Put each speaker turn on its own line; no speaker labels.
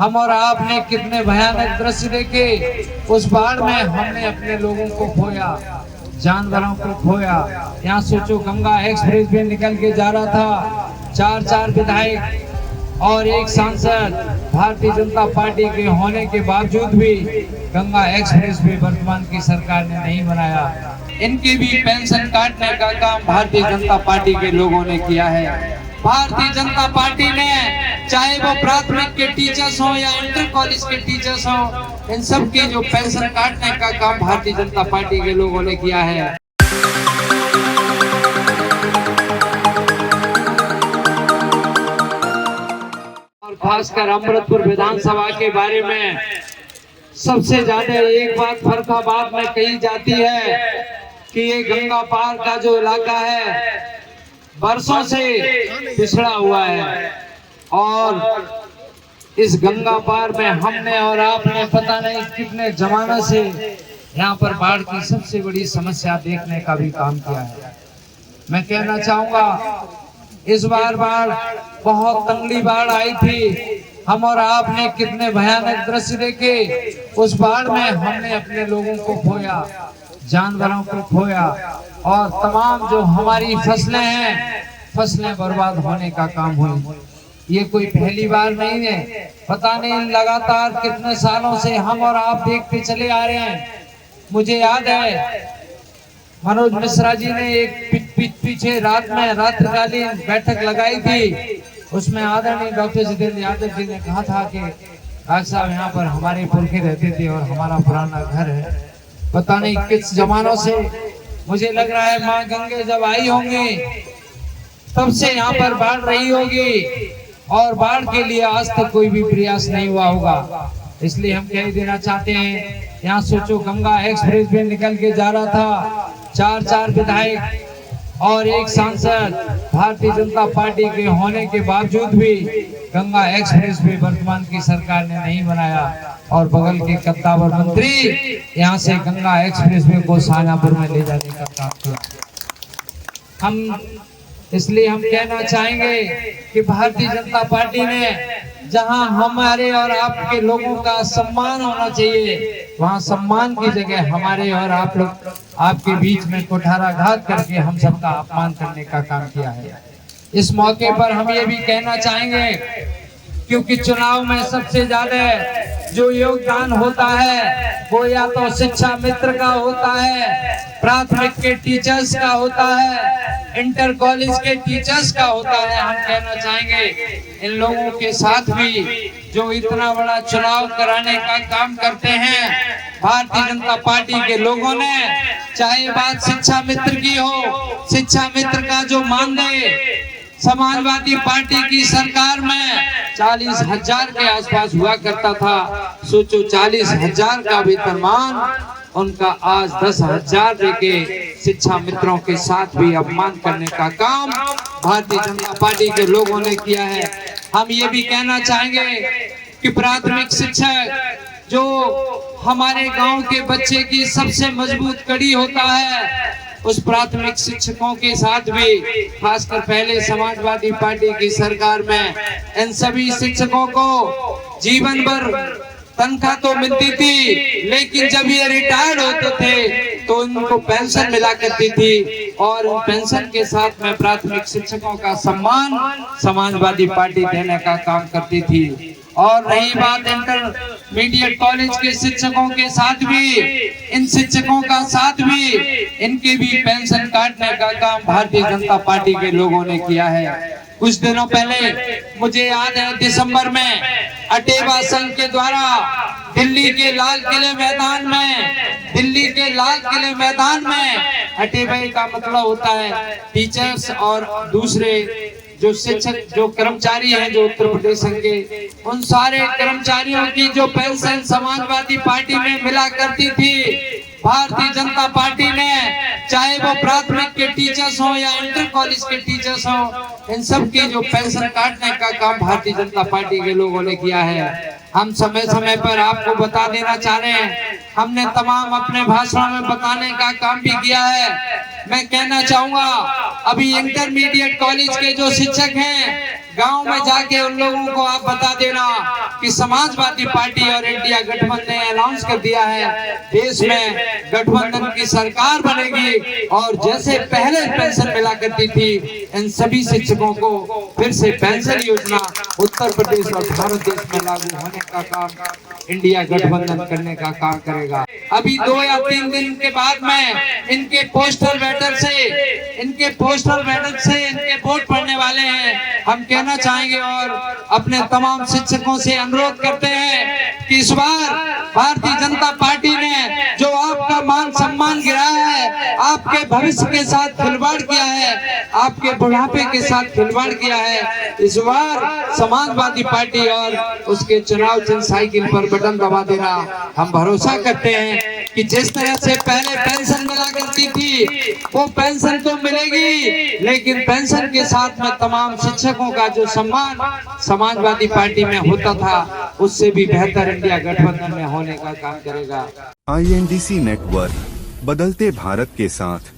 हम और आपने कितने भयानक दृश्य देखे। उस बाढ़ में हमने अपने लोगों को खोया, जानवरों को खोया। यहाँ सोचो, गंगा एक्सप्रेस वे निकल के जा रहा था, चार विधायक और एक सांसद भारतीय जनता पार्टी के होने के बावजूद भी गंगा एक्सप्रेस वे वर्तमान की सरकार ने नहीं बनाया। इनकी भी पेंशन काटने का काम भारतीय जनता पार्टी के लोगों ने किया है। भारतीय जनता पार्टी ने, चाहे वो प्राथमिक के टीचर्स हो या इंटर कॉलेज के टीचर्स हो, इन सब के जो पेंशन काटने का काम भारतीय जनता पार्टी के लोगों ने किया है। और खासकर अमृतपुर विधानसभा के बारे में सबसे ज्यादा एक बात फर्रुखाबाद में कही जाती है कि ये गंगा पार का जो इलाका है बरसों से पिछड़ा हुआ है, और इस गंगा पार में हमने और आपने पता नहीं कितने जमाने से यहाँ पर बाढ़ की सबसे बड़ी समस्या देखने का भी काम किया है। मैं कहना चाहूंगा, इस बार बाढ़ बहुत तंगड़ी बाढ़ आई थी। हम और आपने कितने भयानक दृश्य देखे। उस बाढ़ में हमने अपने लोगों को खोया, जानवरों को खोया, और तमाम जो हमारी फसलें हैं, फसलें बर्बाद होने का काम हुई। ये कोई पहली बार नहीं है, पता नहीं लगातार कितने सालों से हम और आप देखते चले आ रहे हैं। मुझे याद है मनोज मिश्रा जी ने एक पीछे रात में रात्रिकालीन बैठक लगाई थी। उसमें आदरणीय डॉक्टर जितेंद्र यादव जी ने कहा था कि डॉक्टर साहब, यहाँ पर हमारे पुरखे रहते थे और हमारा पुराना घर है। पता नहीं किस जमानों से, मुझे लग रहा है माँ गंगे जब आई होंगी तब से यहाँ पर बाढ़ रही होगी, और बाढ़ के लिए आज तक कोई भी प्रयास नहीं हुआ होगा। इसलिए हम कह देना चाहते हैं, यहाँ सोचो, गंगा एक्सप्रेस वे निकल के जा रहा था, चार विधायक और एक सांसद भारतीय जनता पार्टी के होने के बावजूद भी गंगा एक्सप्रेस वे वर्तमान की सरकार ने नहीं बनाया, और बगल के कद्दावर मंत्री यहाँ से गंगा एक्सप्रेस वे को शाहजहांपुर में ले जाने का काम किया। इसलिए हम कहना चाहेंगे कि भारतीय जनता पार्टी ने जहां हमारे और आपके लोगों का सम्मान होना चाहिए, वहां सम्मान की जगह हमारे और आप लोग आपके बीच में कुठाराघात करके हम सबका अपमान करने का काम किया है। इस मौके पर हम ये भी कहना चाहेंगे, क्योंकि चुनाव में सबसे ज्यादा जो योगदान होता है वो या तो शिक्षा मित्र का होता है, प्राथमिक के टीचर्स का होता है, इंटर कॉलेज के टीचर्स का होता है। हम कहना चाहेंगे, इन लोगों के साथ भी जो इतना बड़ा चुनाव कराने का काम करते हैं भारतीय जनता पार्टी के लोगों ने, चाहे बात शिक्षा मित्र की हो, शिक्षा मित्र का जो मानदेय समाजवादी पार्टी की सरकार में 40,000 के आसपास हुआ करता था। सोचो, 40,000 का वेतनमान उनका आज 10,000 देके शिक्षा मित्रों के साथ भी अपमान करने का काम भारतीय जनता पार्टी के लोगों ने किया है। हम ये भी कहना चाहेंगे कि प्राथमिक शिक्षक जो हमारे गांव के बच्चे की सबसे मजबूत कड़ी होता है, उस प्राथमिक शिक्षकों के साथ भी, खासकर पहले समाजवादी पार्टी की सरकार में, इन सभी शिक्षकों को जीवन भर तनख्वाह तो मिलती थी, लेकिन जब ये रिटायर्ड होते थे तो इनको पेंशन मिला करती थी, और उन पेंशन के साथ में प्राथमिक शिक्षकों का सम्मान समाजवादी पार्टी देने का काम करती थी। और रही बात इंटरमीडिएट कॉलेज के शिक्षकों के साथ भी, इन शिक्षकों का साथ भी, इनकी भी पेंशन काटने का काम भारतीय जनता पार्टी के लोगों ने किया है। कुछ दिनों पहले मुझे याद है, दिसंबर में अटेवा संघ के द्वारा दिल्ली के लाल किले मैदान में अटेवा का मतलब होता है टीचर्स और दूसरे जो शिक्षक, जो कर्मचारी हैं, जो उत्तर प्रदेश संघ के, उन सारे कर्मचारियों की जो पेंशन समाजवादी पार्टी में मिला करती थी, भारतीय जनता पार्टी ने, चाहे वो प्राथमिक के टीचर्स हो या इंटर कॉलेज के टीचर्स हो, इन सब की जो पेंशन काटने का काम भारतीय जनता पार्टी के लोगों ने किया है। हम समय समय पर आपको बता देना चाह रहे हैं, हमने तमाम अपने भाषणों में बताने का काम भी किया है मैं कहना चाहूंगा अभी इंटरमीडिएट कॉलेज के जो शिक्षक हैं, गांव में जाके उन लोगों को आप बता देना कि समाजवादी पार्टी और इंडिया गठबंधन ने अनाउंस कर दिया है देश में गठबंधन की सरकार बनेगी और जैसे पहले पेंशन मिला करती थी इन सभी शिक्षकों को फिर से पेंशन योजना उत्तर प्रदेश और भारत देश में लागू होने का काम इंडिया गठबंधन करने का काम करेगा। अभी 2 या 3 दिन के बाद में इनके पोस्टल बैनर से इनके वोट पड़ने वाले हैं। हम कहना चाहेंगे और अपने तमाम शिक्षकों से अनुरोध करते हैं कि इस बार भारतीय जनता पार्टी ने जो आपका मान सम्मान गिराया है, आपके भविष्य के साथ खिलवाड़ किया है, आपके बुढ़ापे के साथ खिलवाड़ किया है, इस बार समाजवादी पार्टी और उसके चुनाव चिन्ह साइकिल पर बटन दबा देना। हम भरोसा करते हैं कि जिस तरह से पहले पेंशन मिला करती थी वो पेंशन तो मिलेगी, लेकिन पेंशन के साथ में तमाम शिक्षकों का जो सम्मान समाजवादी पार्टी में होता था उससे भी बेहतर इंडिया गठबंधन में होने का काम करेगा।
INDC नेटवर्क, बदलते भारत के साथ।